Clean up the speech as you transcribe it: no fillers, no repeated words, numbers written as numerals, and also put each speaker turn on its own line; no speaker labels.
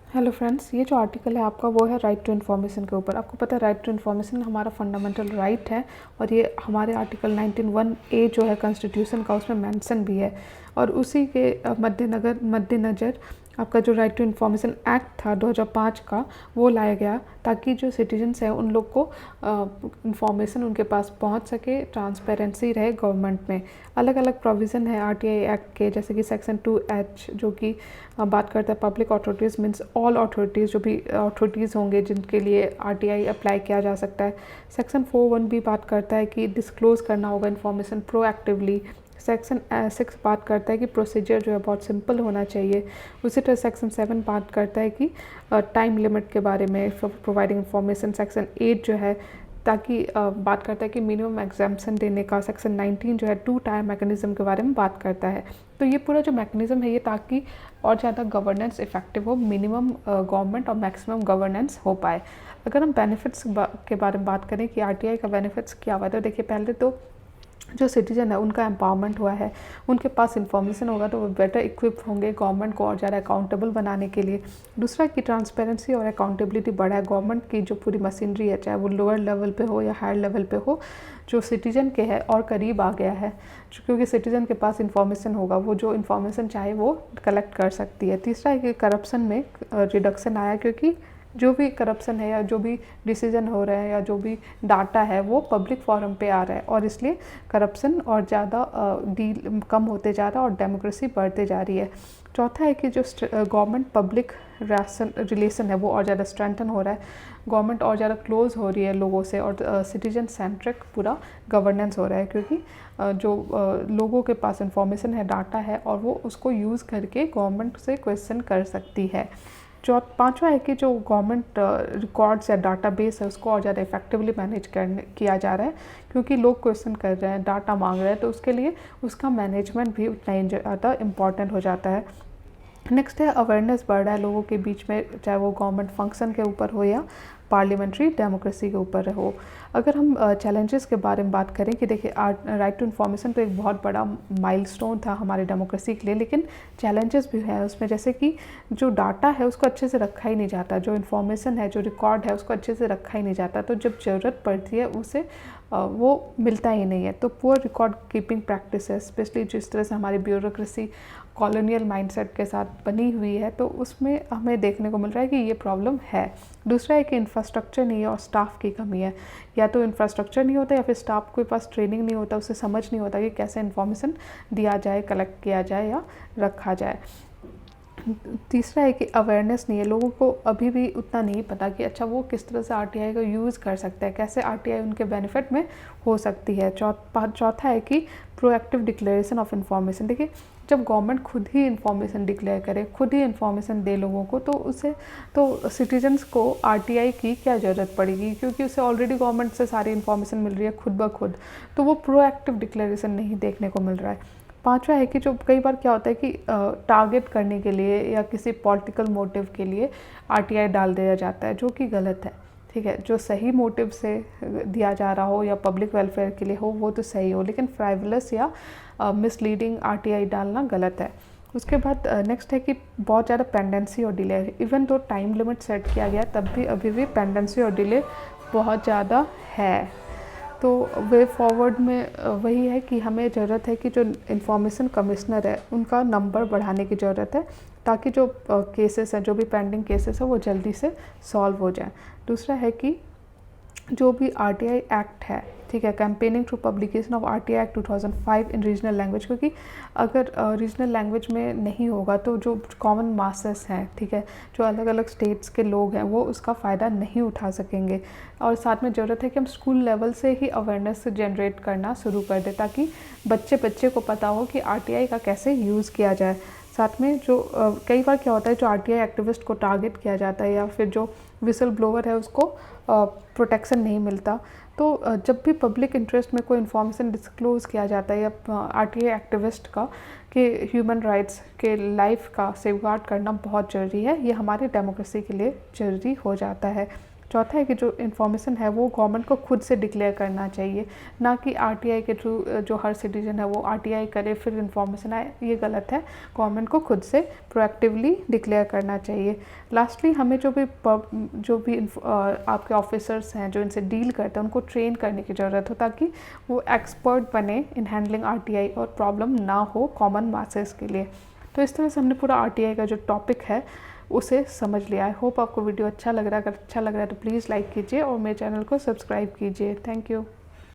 Hello friends, ये जो article है आपका वो है राइट टू इन्फॉर्मेशन के ऊपर। आपको पता है राइट टू इन्फॉर्मेशन हमारा फंडामेंटल राइट है और ये हमारे आर्टिकल 19(1)(a) जो है कॉन्स्टिट्यूशन का, उसमें मेंशन भी है। और उसी के मद्देनज़र आपका जो राइट टू इन्फॉर्मेशन एक्ट था 2005 का, वो लाया गया ताकि जो सिटीजन्स हैं उन लोग को इन्फॉर्मेशन उनके पास पहुंच सके, ट्रांसपेरेंसी रहे गवर्नमेंट में। अलग अलग प्रोविज़न है आरटीआई एक्ट के, जैसे कि सेक्शन 2H जो कि बात करता है public authorities means all authorities, जो भी अथॉरिटीज़ होंगे जिनके लिए आरटीआई अप्लाई किया जा सकता है। सेक्शन 4(1) भी बात करता है कि डिस्क्लोज़ करना होगा इन्फॉर्मेशन प्रोएक्टिवली। सेक्शन 6 बात करता है कि प्रोसीजर जो है बहुत सिंपल होना चाहिए। उसी तरह सेक्शन 7 बात करता है कि टाइम लिमिट के बारे में फॉर प्रोवाइडिंग इन्फॉर्मेशन। सेक्शन 8 जो है ताकि बात करता है कि मिनिमम एग्जाम्पशन देने का। सेक्शन 19 जो है 2 टायर मैकेनिज़्म के बारे में बात करता है। तो ये पूरा जो मैकेनिज़्म है ये ताकि और ज़्यादा गवर्नेंस इफेक्टिव हो, मिनिमम गवर्नमेंट और मैक्सिमम गवर्नेंस हो पाए। अगर हम बेनिफिट्स के बारे में बात करें कि आरटीआई का बेनिफिट्स क्या हुआ है, तो देखिए पहले तो जो सिटीजन है उनका एम्पावरमेंट हुआ है, उनके पास इन्फॉर्मेशन होगा तो वो बेटर इक्विप होंगे गवर्नमेंट को और ज़्यादा अकाउंटेबल बनाने के लिए। दूसरा कि ट्रांसपेरेंसी और अकाउंटेबिलिटी बढ़ा है। गवर्नमेंट की जो पूरी मशीनरी है, चाहे वो लोअर लेवल पे हो या हायर लेवल पे हो, जो सिटीजन के है और करीब आ गया है, क्योंकि सिटीजन के पास इन्फॉर्मेशन होगा, वो जो इन्फॉर्मेशन चाहे वो कलेक्ट कर सकती है। तीसरा है कि करप्शन में रिडक्शन आया, क्योंकि जो भी करप्शन है या जो भी डिसीजन हो रहा है या जो भी डाटा है वो पब्लिक फोरम पे आ रहा है, और इसलिए करप्शन और ज़्यादा डील कम होते जा रहा है और डेमोक्रेसी बढ़ते जा रही है। चौथा है कि जो गवर्नमेंट पब्लिक रिलेशन है वो और ज़्यादा स्ट्रेंथन हो रहा है। गवर्नमेंट और ज़्यादा क्लोज हो रही है लोगों से और सिटीजन सेंट्रिक पूरा गवर्नेंस हो रहा है, क्योंकि जो लोगों के पास इंफॉर्मेशन है, डाटा है, और वो उसको यूज़ करके गवर्नमेंट से क्वेश्चन कर सकती है। पांचवा है कि जो गवर्नमेंट रिकॉर्ड्स या डाटाबेस है उसको और ज़्यादा इफेक्टिवली मैनेज किया जा रहा है, क्योंकि लोग क्वेश्चन कर रहे हैं, डाटा मांग रहे हैं, तो उसके लिए उसका मैनेजमेंट भी उतना ही ज़्यादा इम्पॉर्टेंट हो जाता है। नेक्स्ट है अवेयरनेस बढ़ रहा है लोगों के बीच में, चाहे वो गवर्नमेंट फंक्शन के ऊपर हो या पार्लियामेंट्री डेमोक्रेसी के ऊपर हो। अगर हम चैलेंजेस के बारे में बात करें कि देखिए राइट टू इन्फॉर्मेशन तो एक बहुत बड़ा माइलस्टोन था हमारे डेमोक्रेसी के लिए, लेकिन चैलेंजेस भी हैं उसमें, जैसे कि जो डाटा है उसको अच्छे से रखा ही नहीं जाता, जो इन्फॉर्मेशन है, जो रिकॉर्ड है, उसको अच्छे से रखा ही नहीं जाता, तो जब ज़रूरत पड़ती है उसे वो मिलता ही नहीं है। तो पुअर रिकॉर्ड कीपिंग प्रैक्टिस है, स्पेशली जिस तरह से हमारी ब्यूरोक्रेसी कॉलोनियल माइंडसेट के साथ बनी हुई है, तो उसमें हमें देखने को मिल रहा है कि ये प्रॉब्लम है। दूसरा है कि इंफ्रास्ट्रक्चर नहीं है और स्टाफ की कमी है। या तो इंफ्रास्ट्रक्चर नहीं होता या फिर स्टाफ के पास ट्रेनिंग नहीं होता, उसे समझ नहीं होता कि कैसे इन्फॉर्मेशन दिया जाए, कलेक्ट किया जाए या रखा जाए। तीसरा है कि अवेयरनेस नहीं है, लोगों को अभी भी उतना नहीं पता कि अच्छा वो किस तरह से आरटीआई को यूज़ कर सकते हैं, कैसे आरटीआई उनके बेनिफिट में हो सकती है। चौथा है कि प्रोएक्टिव डिक्लेरेशन ऑफ इन्फॉर्मेशन। देखिए जब गवर्नमेंट खुद ही इन्फॉर्मेशन डिक्लेयर करे, खुद ही इन्फॉर्मेशन दे लोगों को, तो उसे तो सिटीजन्स को आरटीआई की क्या ज़रूरत पड़ेगी, क्योंकि उसे ऑलरेडी गवर्नमेंट से सारी इन्फॉर्मेशन मिल रही है खुद ब खुद। तो वो प्रोएक्टिव डिक्लेरेशन नहीं देखने को मिल रहा है। पांचवा है कि जो कई बार क्या होता है कि टारगेट करने के लिए या किसी पॉलिटिकल मोटिव के लिए आरटीआई डाल दिया जाता है, जो कि गलत है। ठीक है, जो सही मोटिव से दिया जा रहा हो या पब्लिक वेलफेयर के लिए हो वो तो सही हो, लेकिन फ्राइवलस या मिसलीडिंग आरटीआई डालना गलत है। उसके बाद नेक्स्ट है कि बहुत ज़्यादा पेंडेंसी और डिले। इवन तो टाइम लिमिट सेट किया गया तब भी अभी भी पेंडेंसी और डिले बहुत ज़्यादा है। तो वे फॉरवर्ड में वही है कि हमें ज़रूरत है कि जो इंफॉर्मेशन कमिश्नर है उनका नंबर बढ़ाने की ज़रूरत है, ताकि जो केसेस हैं, जो भी पेंडिंग केसेस है, वो जल्दी से सॉल्व हो जाए। दूसरा है कि जो भी आरटीआई एक्ट है, ठीक है, campaigning through publication of RTI act 2005 in regional language, क्योंकि अगर रीजनल लैंग्वेज में नहीं होगा तो जो कॉमन मासेस हैं, ठीक है, जो अलग अलग स्टेट्स के लोग हैं, वो उसका फ़ायदा नहीं उठा सकेंगे। और साथ में ज़रूरत है कि हम स्कूल लेवल से ही अवेयरनेस जनरेट करना शुरू कर दें, ताकि बच्चे को पता हो कि आरटीआई का कैसे यूज़ किया जाए। साथ में जो कई बार क्या होता है, जो आरटीआई एक्टिविस्ट को टारगेट किया जाता है या फिर जो विसल ब्लोअर है उसको प्रोटेक्शन नहीं मिलता। तो जब भी पब्लिक इंटरेस्ट में कोई इन्फॉर्मेशन डिस्क्लोज़ किया जाता है या आरटीआई एक्टिविस्ट का कि ह्यूमन राइट्स के लाइफ का सेफगार्ड करना बहुत ज़रूरी है, ये हमारे डेमोक्रेसी के लिए ज़रूरी हो जाता है। चौथा है कि जो इन्फॉर्मेशन है वो गवर्नमेंट को खुद से डिक्लेयर करना चाहिए, ना कि आरटीआई के थ्रू जो हर सिटीजन है वो आरटीआई करे फिर इन्फॉर्मेशन आए, ये गलत है। गवर्नमेंट को खुद से प्रोएक्टिवली डिक्लेयर करना चाहिए। लास्टली हमें जो भी आपके ऑफिसर्स हैं जो इनसे डील करते हैं उनको ट्रेन करने की ज़रूरत हो, ताकि वो एक्सपर्ट बने इन हैंडलिंग आरटीआई और प्रॉब्लम ना हो कॉमन मासेस के लिए। तो इस तरह से हमने पूरा आरटीआई का जो टॉपिक है उसे समझ लिया। आई होप आपको वीडियो अच्छा लग रहा है। अगर अच्छा लग रहा है तो प्लीज़ लाइक कीजिए और मेरे चैनल को सब्सक्राइब कीजिए। Thank you.